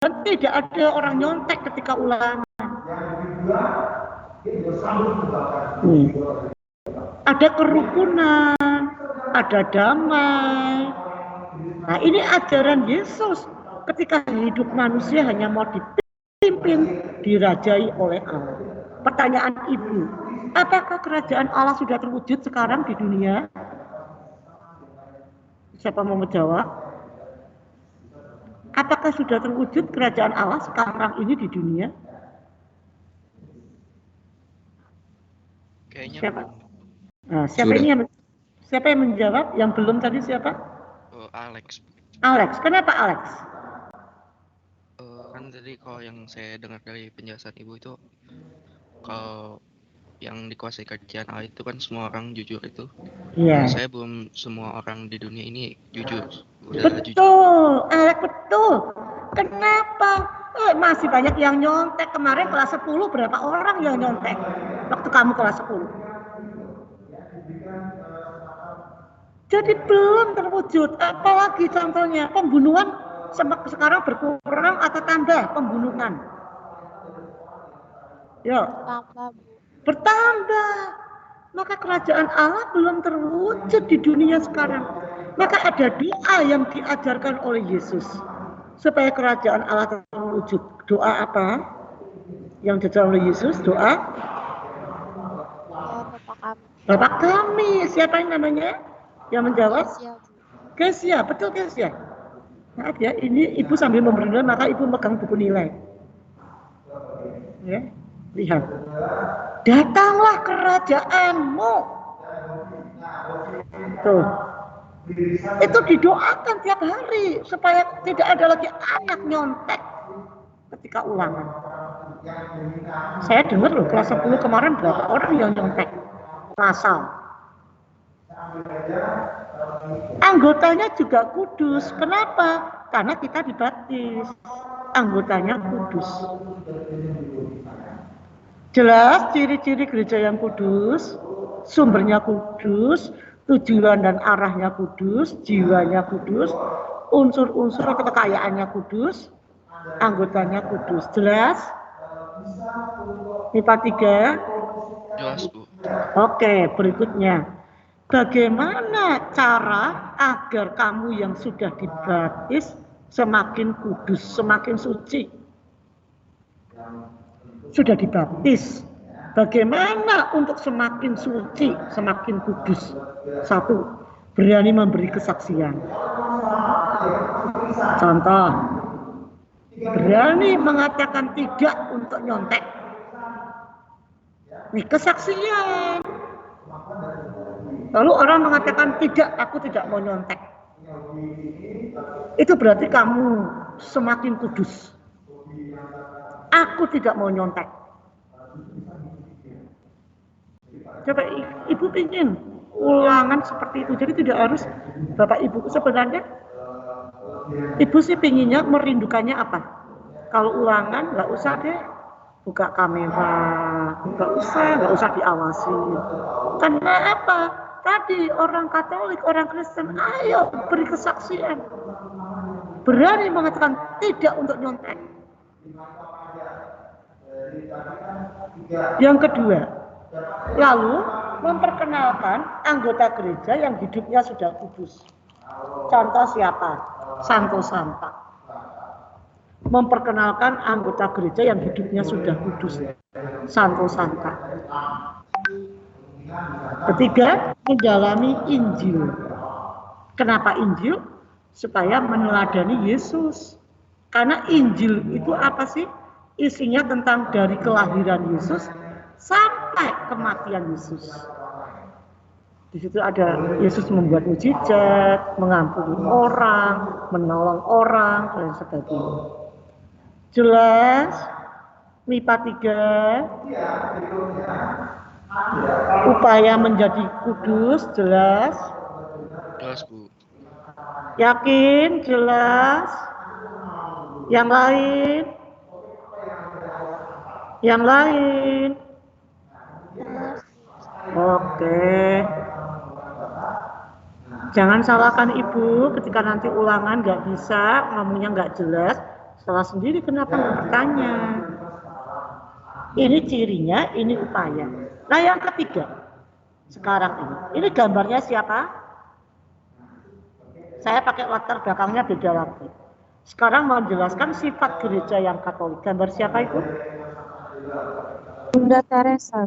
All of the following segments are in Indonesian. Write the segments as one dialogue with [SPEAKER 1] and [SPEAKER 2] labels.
[SPEAKER 1] tidak ada orang nyontek ketika ulangan. Ada kerukunan, ada damai. Nah, ini ajaran Yesus ketika hidup manusia hanya mau dipimpin, dirajai oleh Allah. Pertanyaan Ibu, apakah kerajaan Allah sudah terwujud sekarang di dunia? Siapa mau menjawab? Apakah sudah terwujud kerajaan Allah sekarang ini di dunia?
[SPEAKER 2] Kayaknya
[SPEAKER 1] siapa?
[SPEAKER 2] Belum.
[SPEAKER 1] Nah, siapa yang menjawab? Yang belum tadi siapa?
[SPEAKER 2] Alex.
[SPEAKER 1] Alex, kenapa Alex?
[SPEAKER 2] Kan tadi kalau yang saya dengar dari penjelasan Ibu itu, kalau yang dikuasai kerajaan Allah itu kan semua orang jujur itu.
[SPEAKER 1] Iya.
[SPEAKER 2] Saya belum semua orang di dunia ini jujur.
[SPEAKER 1] Betul, Alex betul. Kenapa? Masih banyak yang nyontek. Kemarin kelas 10 berapa orang yang nyontek? Waktu kamu kelas 10. Jadi belum terwujud. Apalagi contohnya pembunuhan sekarang berkurang atau tambah pembunuhan? Ya. Bertambah. Maka kerajaan Allah belum terwujud di dunia sekarang. Maka ada doa yang diajarkan oleh Yesus supaya kerajaan Allah terwujud. Doa apa? Yang diajarkan oleh Yesus, doa Bapak kami. Siapa yang namanya? Yang menjawab? Kesia, betul Kesia. Maaf ya, ini Ibu sambil memberi nilai, maka Ibu megang buku nilai. Ya, lihat. Datanglah kerajaanmu. Tuh. Itu didoakan tiap hari supaya tidak ada lagi anak nyontek ketika ulangan. Saya dengar loh kelas 10 kemarin berapa orang yang nyontek masal. Anggotanya juga kudus. Kenapa? Karena kita dibaptis. Anggotanya kudus. Jelas ciri-ciri gereja yang kudus, sumbernya kudus, tujuan dan arahnya kudus, jiwanya kudus, unsur-unsur atau kekayaannya kudus, anggotanya kudus. Jelas? MIPA 3?
[SPEAKER 2] Jelas, Bu.
[SPEAKER 1] Oke, berikutnya. Bagaimana cara agar kamu yang sudah dibaptis semakin kudus, semakin suci? Sudah dibaptis. Bagaimana untuk semakin suci, semakin kudus? Satu, berani memberi kesaksian. Contoh, berani mengatakan tidak untuk nyontek. Ini kesaksian. Lalu orang mengatakan tidak, aku tidak mau nyontek. Itu berarti kamu semakin kudus. Aku tidak mau nyontek. Coba Ibu ingin ulangan seperti itu. Jadi tidak harus Bapak Ibu. Sebenarnya Ibu sih pinginnya merindukannya apa? Kalau ulangan nggak usah deh buka kamera, nggak usah diawasi. Karena apa? Tadi orang Katolik, orang Kristen, ayo beri kesaksian. Berani mengatakan tidak untuk nyontek. Yang kedua, lalu memperkenalkan anggota gereja yang hidupnya sudah kudus. Contoh siapa? Santo Santa. Memperkenalkan anggota gereja yang hidupnya sudah kudus. Santo Santa. Ketiga, menjalani Injil. Kenapa Injil? Supaya meneladani Yesus. Karena Injil itu apa sih? Isinya tentang dari kelahiran Yesus sampai kematian Yesus. Di situ ada Yesus membuat mukjizat, mengampuni orang, menolong orang, dan sebagainya. Jelas? MIPA 3. Upaya menjadi kudus, jelas?
[SPEAKER 2] Jelas, Bu.
[SPEAKER 1] Yakin? Jelas? Yang lain? Yang lain? Oke. Jangan salahkan Ibu ketika nanti ulangan nggak bisa, ngomongnya nggak jelas. Salah sendiri kenapa nggak bertanya? Ini cirinya, ini upaya. Nah yang ketiga, sekarang ini gambarnya siapa? Saya pakai latar belakangnya beda lagi. Sekarang mau menjelaskan sifat gereja yang Katolik. Gambar siapa itu?
[SPEAKER 3] Bunda Teresa.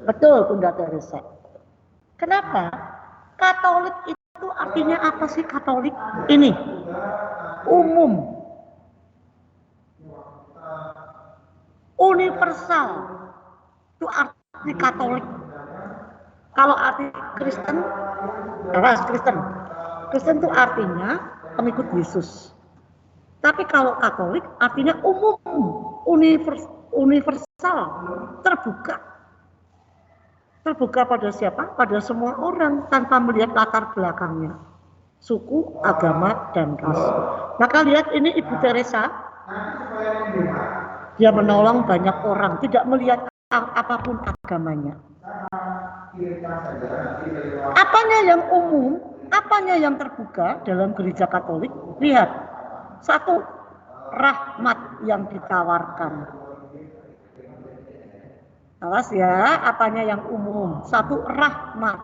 [SPEAKER 1] Betul, Bunda Teresa. Kenapa? Katolik itu artinya apa sih Katolik? Ini, umum, universal. Itu arti Katolik. Kalau arti Kristen, ras Kristen. Kristen itu artinya pengikut Yesus. Tapi kalau Katolik artinya umum, universal, terbuka. Terbuka pada siapa? Pada semua orang tanpa melihat latar belakangnya. Suku, agama, dan ras. Maka lihat ini Ibu Teresa. Dia menolong banyak orang, tidak melihat apapun agamanya. Apanya yang umum, apanya yang terbuka dalam gereja Katolik? Lihat, satu, rahmat yang ditawarkan. Awas ya, apanya yang umum? Satu, rahmat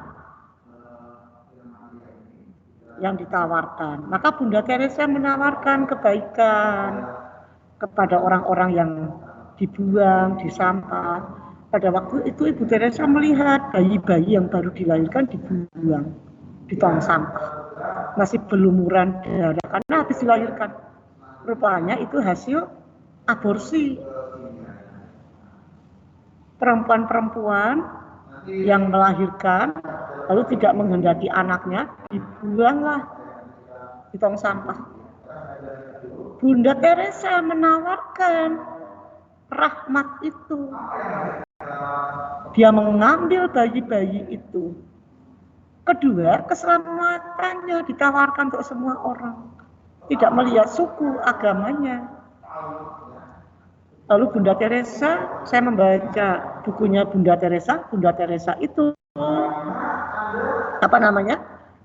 [SPEAKER 1] yang ditawarkan. Maka Bunda Teresa menawarkan kebaikan kepada orang-orang yang dibuang, disampah. Pada waktu itu Ibu Teresa melihat bayi-bayi yang baru dilahirkan dibuang di tong sampah, masih belumuran darah karena habis dilahirkan. Rupanya itu hasil aborsi. Perempuan-perempuan yang melahirkan lalu tidak menghendaki anaknya dibuanglah di tong sampah. Bunda Teresa menawarkan rahmat itu. Dia mengambil bayi-bayi itu. Kedua, keselamatannya ditawarkan untuk semua orang. Tidak melihat suku, agamanya. Lalu Bunda Teresa, saya membaca bukunya Bunda Teresa. Bunda Teresa itu, apa namanya?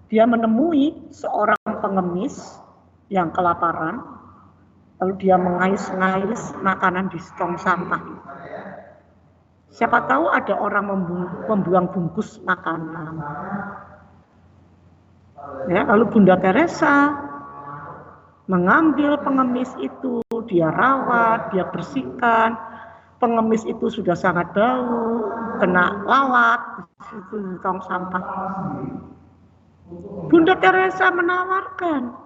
[SPEAKER 1] Dia menemui seorang pengemis yang kelaparan. Lalu dia mengais-ngais makanan di tong sampah. Siapa tahu ada orang membuang bungkus makanan. Ya, lalu Bunda Teresa mengambil pengemis itu, dia rawat, dia bersihkan. Pengemis itu sudah sangat bau, kena lalat di tong sampah. Bunda Teresa menawarkan,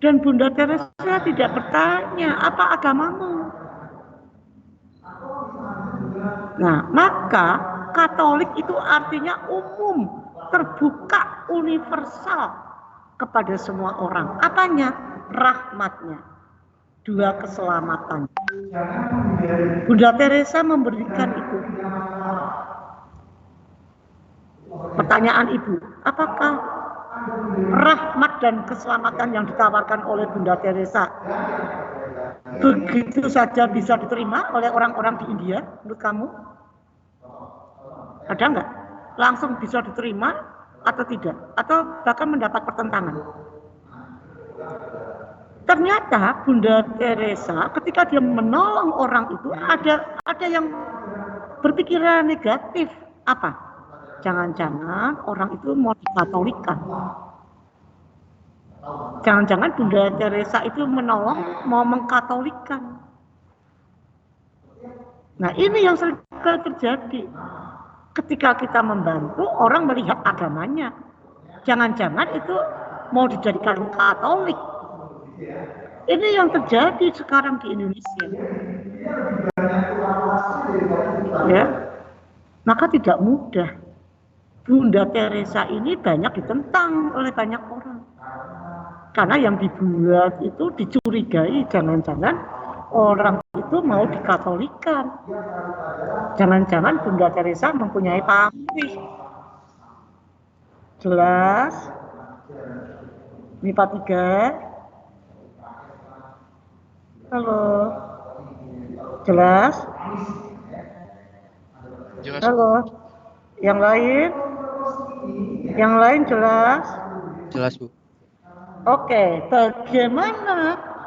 [SPEAKER 1] dan Bunda Teresa tidak bertanya, apa agamamu? Nah, maka Katolik itu artinya umum, terbuka, universal kepada semua orang. Apanya? Rahmatnya. Dua, keselamatan. Bunda Teresa memberikan itu. Pertanyaan Ibu, apakah rahmat dan keselamatan yang ditawarkan oleh Bunda Teresa begitu saja bisa diterima oleh orang-orang di India, menurut kamu? Ada nggak? Langsung bisa diterima atau tidak? Atau bahkan mendapat pertentangan? Ternyata Bunda Teresa ketika dia menolong orang itu ada yang berpikiran negatif. Apa? Jangan-jangan orang itu mau dikatolikan. Jangan-jangan Bunda Teresa itu menolong mau mengkatolikan. Nah, ini yang sering terjadi. Ketika kita membantu, orang melihat agamanya. Jangan-jangan itu mau dijadikan Katolik. Ini yang terjadi sekarang di Indonesia. Ya, maka tidak mudah. Bunda Teresa ini banyak ditentang oleh banyak orang. Karena yang dibuat itu dicurigai, jangan-jangan orang itu mau dikatolikan. Jangan-jangan Bunda Teresa mempunyai pamrih. Jelas? MIPA 3. Halo. Jelas?
[SPEAKER 2] Jelas.
[SPEAKER 1] Halo. Yang lain? Yang lain jelas?
[SPEAKER 2] Jelas, Bu.
[SPEAKER 1] Oke, bagaimana